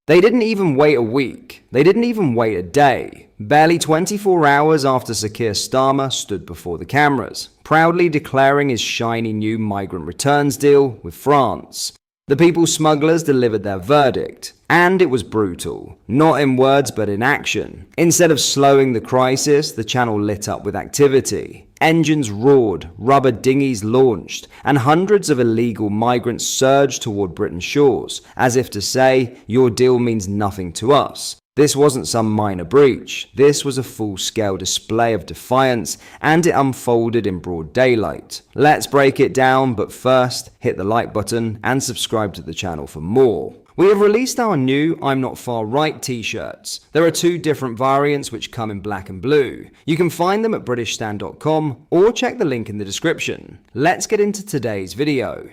They didn't even wait a week. They didn't even wait a day. Barely 24 hours after Sir Keir Starmer stood before the cameras, proudly declaring his shiny new migrant returns deal with France. The people smugglers delivered their verdict, and it was brutal, not in words but in action. Instead of slowing the crisis, the channel lit up with activity. Engines roared, rubber dinghies launched, and hundreds of illegal migrants surged toward Britain's shores, as if to say, your deal means nothing to us. This wasn't some minor breach. This was a full-scale display of defiance, and it unfolded in broad daylight. Let's break it down, but first, hit the like button and subscribe to the channel for more. We have released our new I'm Not Far Right t-shirts. There are 2 different variants which come in black and blue. You can find them at britishstand.com or check the link in the description. Let's get into today's video.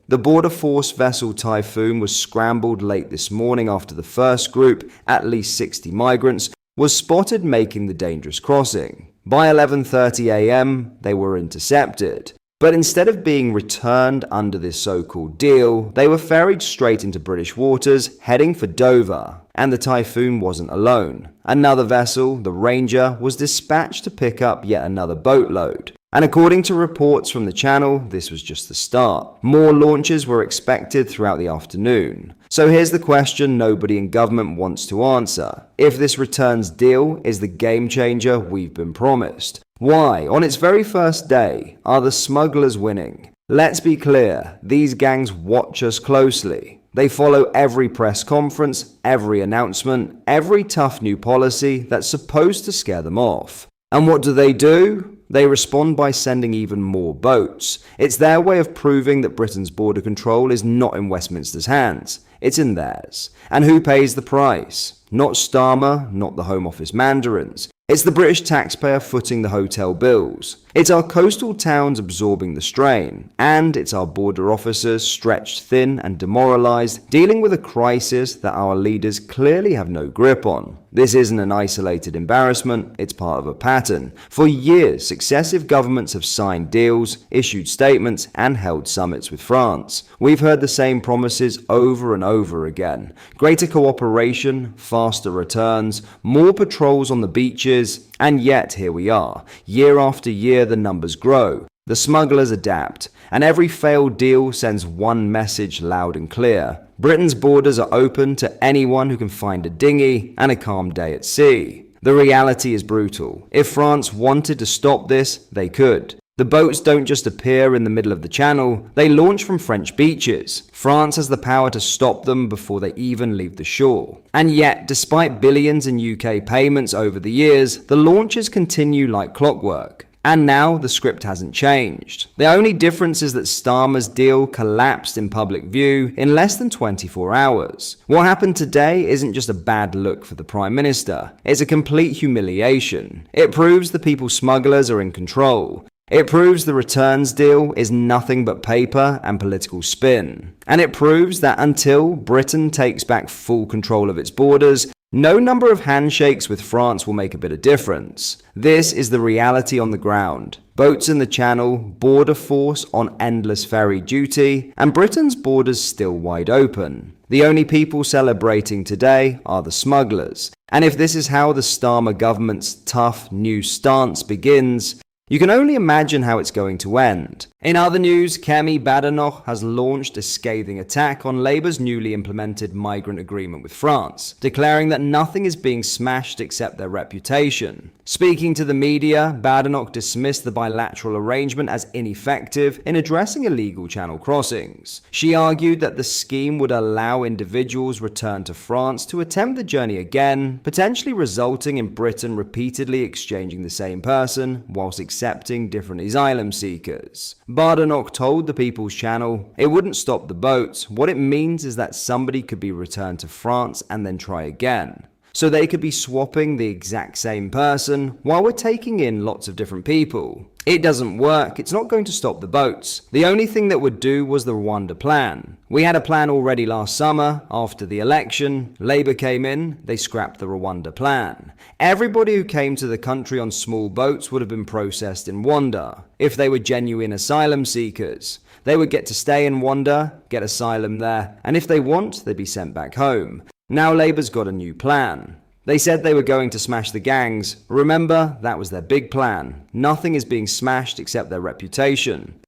The Border Force vessel Typhoon was scrambled late this morning after the first group, at least 60 migrants, was spotted making the dangerous crossing. By 11:30 a.m., they were intercepted. But instead of being returned under this so-called deal, they were ferried straight into British waters, heading for Dover. And the Typhoon wasn't alone. Another vessel, the Ranger, was dispatched to pick up yet another boatload. And according to reports from the channel, this was just the start. More launches were expected throughout the afternoon. So here's the question nobody in government wants to answer. If this returns deal is the game changer we've been promised, why, on its very first day, are the smugglers winning? Let's be clear, these gangs watch us closely. They follow every press conference, every announcement, every tough new policy that's supposed to scare them off. And what do? They respond by sending even more boats. It's their way of proving that Britain's border control is not in Westminster's hands. It's in theirs. And who pays the price? Not Starmer, not the Home Office mandarins. It's the British taxpayer footing the hotel bills. It's our coastal towns absorbing the strain. And it's our border officers stretched thin and demoralized, dealing with a crisis that our leaders clearly have no grip on. This isn't an isolated embarrassment, it's part of a pattern. For years, successive governments have signed deals, issued statements, and held summits with France. We've heard the same promises over and over again. Greater cooperation, faster returns, more patrols on the beaches, and yet here we are. Year after year, the numbers grow. The smugglers adapt, and every failed deal sends one message loud and clear. Britain's borders are open to anyone who can find a dinghy and a calm day at sea. The reality is brutal. If France wanted to stop this, they could. The boats don't just appear in the middle of the channel, they launch from French beaches. France has the power to stop them before they even leave the shore. And yet, despite billions in UK payments over the years, the launches continue like clockwork. And now the script hasn't changed. The only difference is that Starmer's deal collapsed in public view in less than 24 hours. What happened today isn't just a bad look for the Prime Minister, it's a complete humiliation. It proves the people smugglers are in control. It proves the returns deal is nothing but paper and political spin. And it proves that until Britain takes back full control of its borders, no number of handshakes with France will make a bit of difference. This is the reality on the ground. Boats in the Channel, border force on endless ferry duty, and Britain's borders still wide open. The only people celebrating today are the smugglers. And if this is how the Starmer government's tough new stance begins, you can only imagine how it's going to end. In other news, Kemi Badenoch has launched a scathing attack on Labour's newly implemented migrant agreement with France, declaring that nothing is being smashed except their reputation. Speaking to the media, Badenoch dismissed the bilateral arrangement as ineffective in addressing illegal channel crossings. She argued that the scheme would allow individuals returned to France to attempt the journey again, potentially resulting in Britain repeatedly exchanging the same person whilst accepting different asylum seekers. Badenoch told the People's Channel, "It wouldn't stop the boats. What it means is that somebody could be returned to France and then try again. So they could be swapping the exact same person while we're taking in lots of different people. It doesn't work, it's not going to stop the boats. The only thing that would do was the Rwanda plan. We had a plan already last summer. After the election, Labour came in, they scrapped the Rwanda plan. Everybody who came to the country on small boats would have been processed in Rwanda, if they were genuine asylum seekers. They would get to stay in Wanda, get asylum there, and if they want, they'd be sent back home. Now Labour's got a new plan. They said they were going to smash the gangs. Remember, that was their big plan. Nothing is being smashed except their reputation.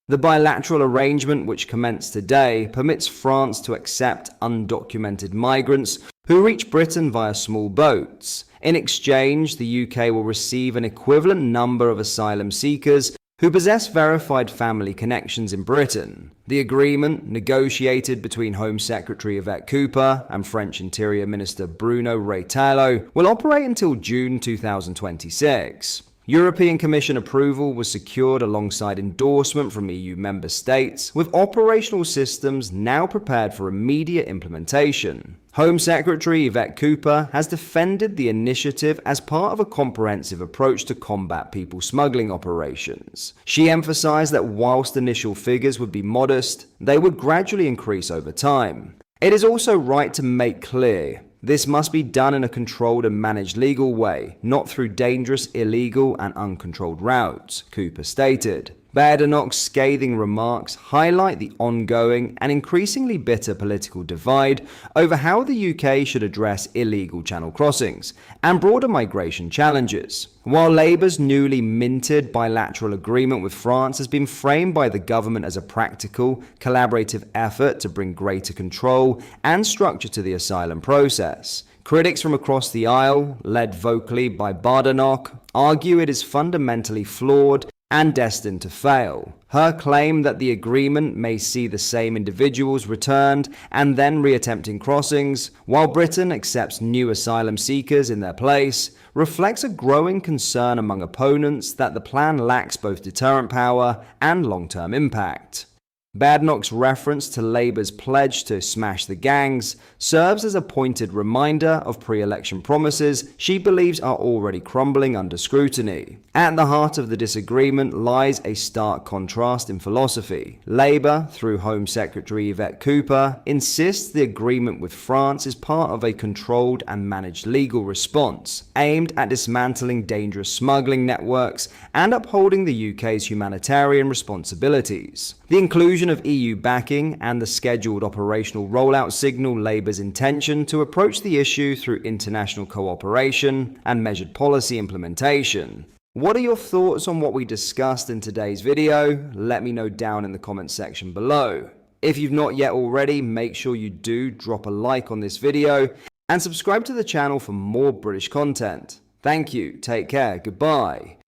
The bilateral arrangement, which commenced today, permits France to accept undocumented migrants who reach Britain via small boats. In exchange, the UK will receive an equivalent number of asylum seekers who possess verified family connections in Britain. The agreement, negotiated between Home Secretary Yvette Cooper and French Interior Minister Bruno Retailleau, will operate until June 2026. European Commission approval was secured alongside endorsement from EU member states, with operational systems now prepared for immediate implementation. Home Secretary Yvette Cooper has defended the initiative as part of a comprehensive approach to combat people smuggling operations. She emphasized that whilst initial figures would be modest, they would gradually increase over time. It is also right to make clear this must be done in a controlled and managed legal way, not through dangerous, illegal, and uncontrolled routes, Cooper stated. Badenoch's scathing remarks highlight the ongoing and increasingly bitter political divide over how the UK should address illegal channel crossings and broader migration challenges. While Labour's newly minted bilateral agreement with France has been framed by the government as a practical, collaborative effort to bring greater control and structure to the asylum process, critics from across the aisle, led vocally by Badenoch, argue it is fundamentally flawed and destined to fail. Her claim that the agreement may see the same individuals returned and then reattempting crossings, while Britain accepts new asylum seekers in their place, reflects a growing concern among opponents that the plan lacks both deterrent power and long-term impact. Badenoch's reference to Labour's pledge to smash the gangs serves as a pointed reminder of pre-election promises she believes are already crumbling under scrutiny. At the heart of the disagreement lies a stark contrast in philosophy. Labour, through Home Secretary Yvette Cooper, insists the agreement with France is part of a controlled and managed legal response, aimed at dismantling dangerous smuggling networks and upholding the UK's humanitarian responsibilities. The inclusion of EU backing and the scheduled operational rollout signal Labour's intention to approach the issue through international cooperation and measured policy implementation. What are your thoughts on what we discussed in today's video? Let me know down in the comments section below. If you've not yet already, make sure you do drop a like on this video and subscribe to the channel for more British content. Thank you, take care, goodbye.